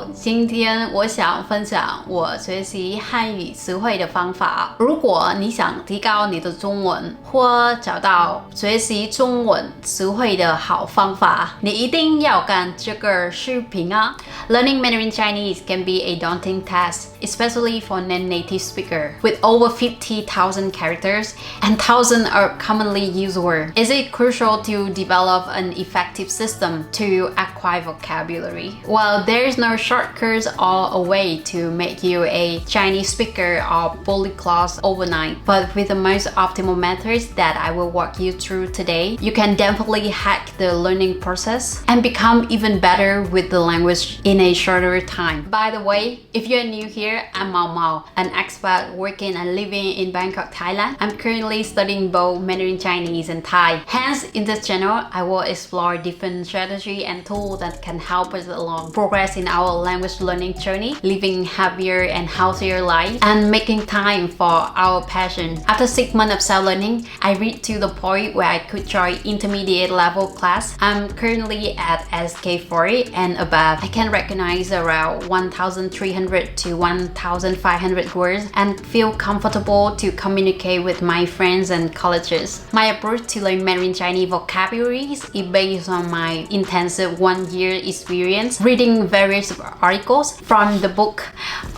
好，今天我想分享我学习汉语词汇的方法。如果你想提高你的中文，或找到学习中文词汇的好方法，你一定要看这个视频啊。Learning Mandarin Chinese can be a daunting task, especially for non-native speaker. With over 50,000 characters and thousands of commonly used words, is it crucial to develop an effective system to acquire vocabulary? Well, there's no shortcuts or a way to make you a Chinese speaker or polyglot overnight. But with the most optimal methods that I will walk you through today, you can definitely hack the learning process and become even better with the language in a shorter time. By the way, if you're new here, I'm Mao Mao, an expat working and living in Bangkok, Thailand. I'm currently studying both Mandarin Chinese and Thai. Hence, in this channel, I will explore different strategies and tools that can help us along progress in our language learning journey, living happier and healthier life, and making time for our passion. After 6 months of self-learning, I reached to the point where I could join intermediate level class. I'm currently at SK40 and above. I can recognize around 1,300 to 1,500 words and feel comfortable to communicate with my friends and colleagues. My approach to learn Mandarin Chinese vocabularies is based on my intensive 1-year experience reading various articles from the book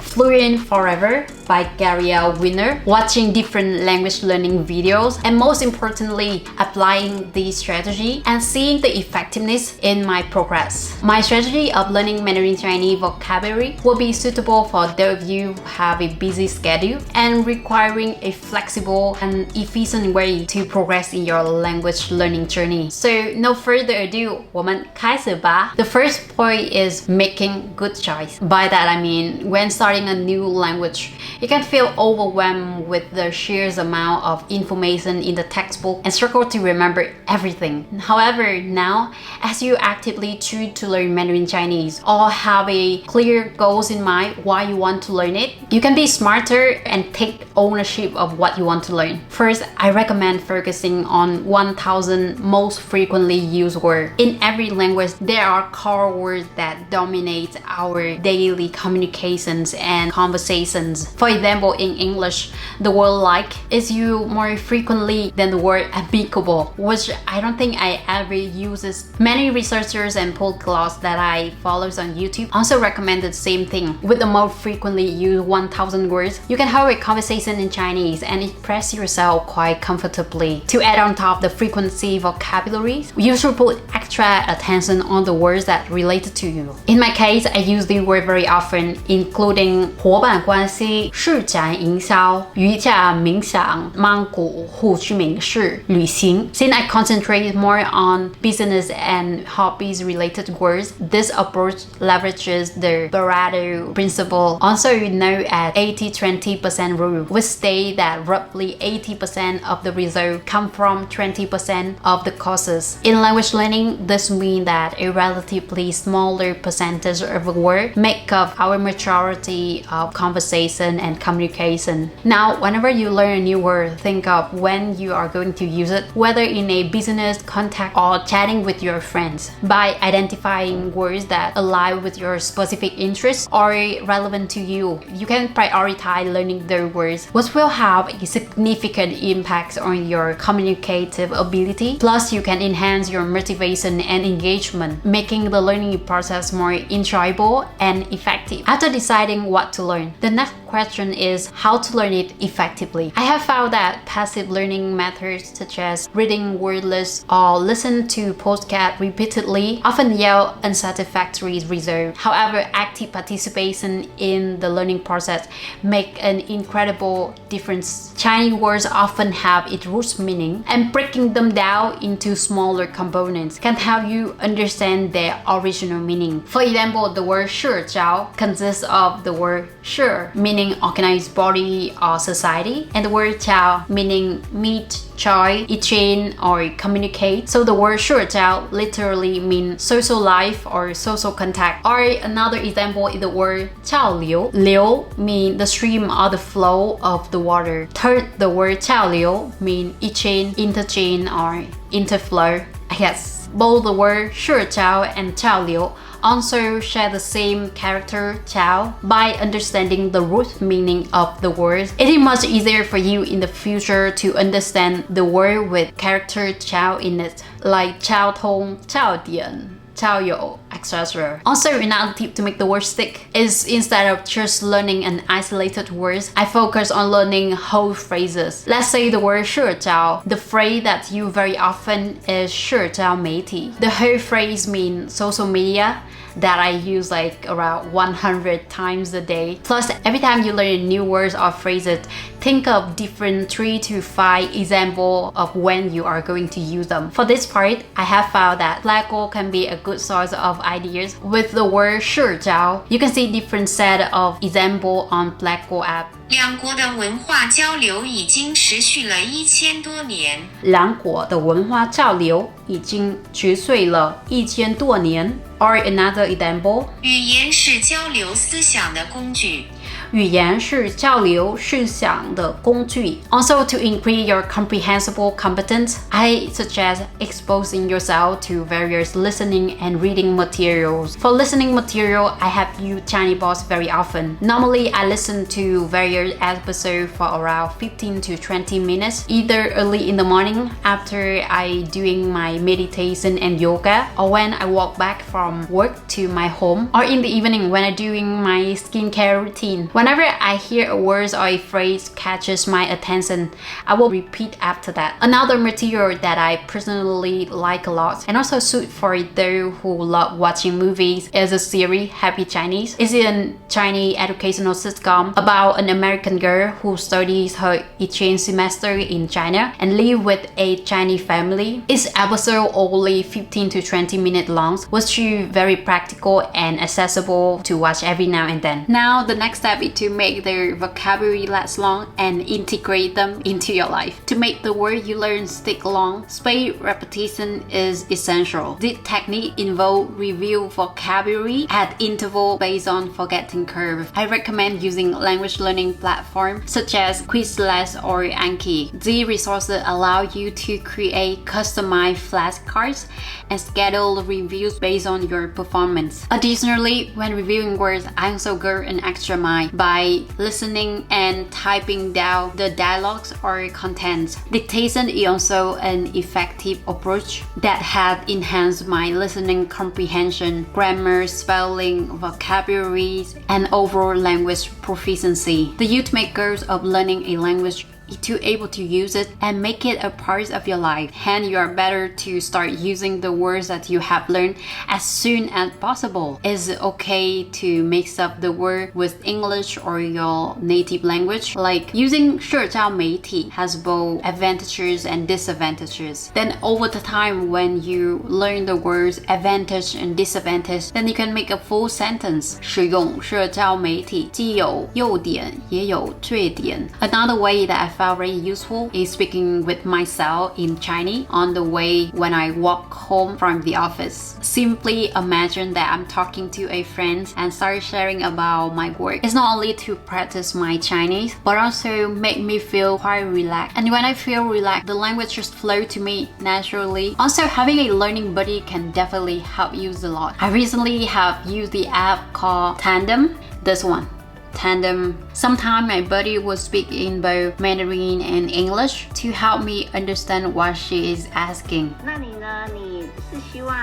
Fluent Forever by Gary Winner, watching different language learning videos, and most importantly, applying this strategy and seeing the effectiveness in my progress. My strategy of learning Mandarin Chinese vocabulary will be suitable for those of you who have a busy schedule and requiring a flexible and efficient way to progress in your language learning journey. So, no further ado, 我们开始吧. The first point is making good choice. By that I mean, when starting a new language, you can feel overwhelmed with the sheer amount of information in the textbook and struggle to remember everything. However, now, as you actively choose to learn Mandarin Chinese or have a clear goals in mind why you want to learn it, you can be smarter and take ownership of what you want to learn. First, I recommend focusing on 1,000 most frequently used words. In every language, there are core words that dominate our daily communications and conversations. For example, in English, the word like is used more frequently than the word amicable, which I don't think I ever uses. Many researchers and polyglots that I follow on YouTube also recommend the same thing. With the most frequently used 1,000 words, you can have a conversation in Chinese and express yourself quite comfortably. To add on top the frequency vocabulary, you should put extra attention on the words that relate to you. In my case, I use the word very often, including 伙伴关系、市展营销、瑜伽、冥想、曼谷、户区名士、旅行. Since I concentrate more on business and hobbies related words, this approach leverages the Pareto principle, also known as 80-20% rule, which states that roughly 80% of the results come from 20% of the courses. In language learning, this means that a relatively smaller percentage of the word make up our majority of conversation and communication. Now, whenever you learn a new word, think of when you are going to use it, whether in a business context or chatting with your friends. By identifying words that align with your specific interests or relevant to you, you can prioritize learning their words, which will have a significant impact on your communicative ability. Plus, you can enhance your motivation and engagement, making the learning process more enjoyable and effective. After deciding what to learn, the next question is how to learn it effectively. I have found that passive learning methods such as reading word lists or listen to podcasts repeatedly often yield unsatisfactory results. However, active participation in the learning process make an incredible difference. Chinese words often have its root meaning, and breaking them down into smaller components can help you understand their original meaning. For example, the word 社交 consists of the word 社 meaning organized body or society, and the word 交 meaning meet, join, exchange, or communicate. So the word 社交 literally means social life or social contact. Or another example is the word 交流. 流 means the stream or the flow of the water. Third, the word 交流 means exchange, interchange, or interflow. I guess both the word 社交 and 交流 also share the same character Chao. By understanding the root meaning of the words, it is much easier for you in the future to understand the word with character Chao in it, like Chao Tong, Chao Dian, Chao Yo, etc. Also, another tip to make the word stick is instead of just learning an isolated words, I focus on learning whole phrases. Let's say the word 社交. The phrase that you very often is 社交媒体. The whole phrase means social media that I use like around 100 times a day. Plus, every time you learn new words or phrases, think of different 3 to 5 examples of when you are going to use them. For this part, I have found that Blackboard can be a good source of ideas. With the word 社交, you can see different set of examples on Blackboard app. 两国的文化交流已经持续了1000多年。两国的文化交流已经持续了1000多年。Or another example, 语言是交流思想的工具。语言是交流思想的工具。Also, to increase your comprehensible competence, I suggest exposing yourself to various listening and reading materials. For listening material, I have used Chinese Box very often. Normally, I listen to various episodes for around 15 to 20 minutes, either early in the morning after I doing my meditation and yoga, or when I walk back from work to my home, or in the evening when I'm doing my skincare routine. Whenever I hear a word or a phrase catches my attention, I will repeat after that. Another material that I personally like a lot and also suit for those who love watching movies is a series Happy Chinese. It's a Chinese educational sitcom about an American girl who studies her exchange semester in China and live with a Chinese family. Each episode only 15 to 20 minutes long, which is very practical and accessible to watch every now and then. Now, the next step is to make their vocabulary last long and integrate them into your life. To make the word you learn stick long, spaced repetition is essential. This technique involves review vocabulary at interval based on forgetting curve. I recommend using language learning platforms such as Quizlet or Anki. These resources allow you to create customized flashcards and schedule reviews based on your performance. Additionally, when reviewing words, I also go an extra mile by listening and typing down the dialogues or contents. Dictation is also an effective approach that has enhanced my listening comprehension, grammar, spelling, vocabularies, and overall language proficiency. The ultimate goal of learning a language to able to use it and make it a part of your life. Hence, you are better to start using the words that you have learned as soon as possible. It's okay to mix up the word with English or your native language. Like using 社交媒体 has both advantages and disadvantages. Then over the time when you learn the words advantage and disadvantage, then you can make a full sentence. 使用社交媒体既有优点也有缺点. Another way that I found very useful is speaking with myself in Chinese on the way when I walk home from the office. Simply imagine that I'm talking to a friend and start sharing about my work. It's not only to practice my Chinese, but also make me feel quite relaxed. And when I feel relaxed, the language just flows to me naturally. Also, having a learning buddy can definitely help you a lot. I recently have used the app called Tandem. This one. Tandem. Sometimes my buddy will speak in both Mandarin and English to help me understand what she is asking. 那你呢？你是希望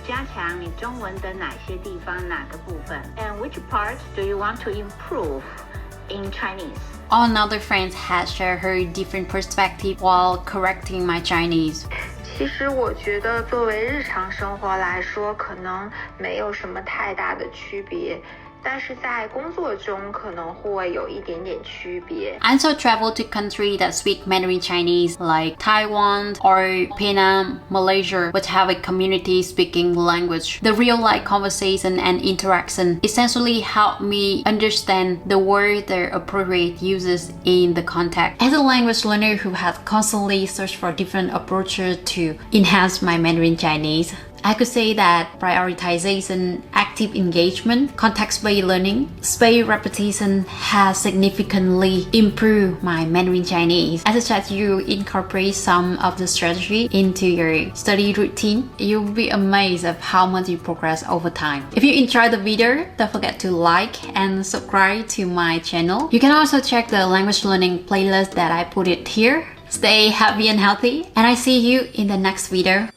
加强你中文的哪些地方，哪个部分 ？And which part do you want to improve in Chinese? All another friends has shared her different perspective while correcting my Chinese. 其实我觉得作为日常生活来说，可能没有什么太大的区别。但是在工作中可能会有一点点区别。I also travel to countries that speak Mandarin Chinese like Taiwan or Penang, Malaysia, which have a community speaking language. The real-life conversation and interaction essentially help me understand the word the appropriate uses in the context. As a language learner who has constantly searched for different approaches to enhance my Mandarin Chinese, I could say that prioritization, active active engagement, context-based learning, spaced repetition has significantly improved my Mandarin Chinese. I suggest you incorporate some of the strategy into your study routine. You'll be amazed of how much you progress over time. If you enjoyed the video, don't forget to like and subscribe to my channel. You can also check the language learning playlist that I put it here. Stay happy and healthy, and I see you in the next video.